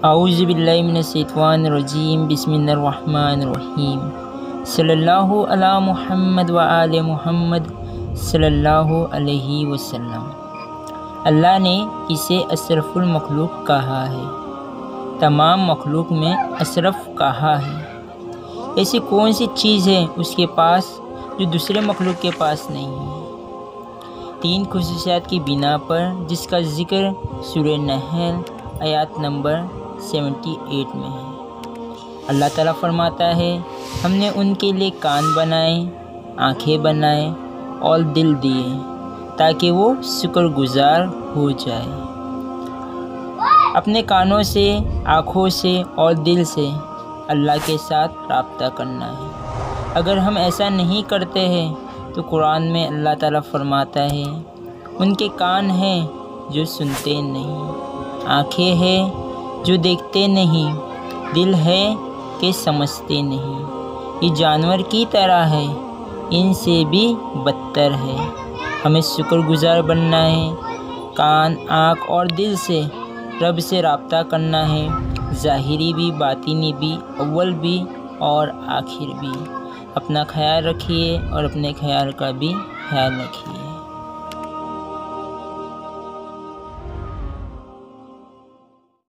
اعوذ باللہ من الشیطان الرجیم بسم اللہ الرحمن الرحیم صلی اللہ علی محمد وآل محمد صلی اللہ علیہ وسلم۔ اللہ نے اسے اشرف المخلوق کہا ہے، تمام مخلوق میں اشرف کہا ہے۔ ایسی کون سی چیز ہے اس کے پاس جو دوسرے مخلوق کے پاس نہیں ہے؟ 3 خصوصیات کی بنا پر جس کا ذکر سورہ نحل آیات نمبر 78 میں ہے۔ اللہ تعالیٰ فرماتا ہے، ہم نے ان کے لیے کان بنائے، آنکھیں بنائے اور دل دیے تاکہ وہ شکر گزار ہو جائے۔ اپنے کانوں سے، آنکھوں سے اور دل سے اللہ کے ساتھ رابطہ کرنا ہے۔ اگر ہم ایسا نہیں کرتے ہیں تو قرآن میں اللہ تعالیٰ فرماتا ہے، ان کے کان ہیں جو سنتے نہیں، آنکھیں ہیں جو دیکھتے نہیں، دل ہے کہ سمجھتے نہیں۔ یہ جانور کی طرح ہے، ان سے بھی بدتر ہے۔ ہمیں شکر گزار بننا ہے، کان، آنکھ اور دل سے رب سے رابطہ کرنا ہے، ظاہری بھی، باطنی بھی، اول بھی اور آخر بھی۔ اپنا خیال رکھیے اور اپنے خیال کا بھی خیال رکھیے۔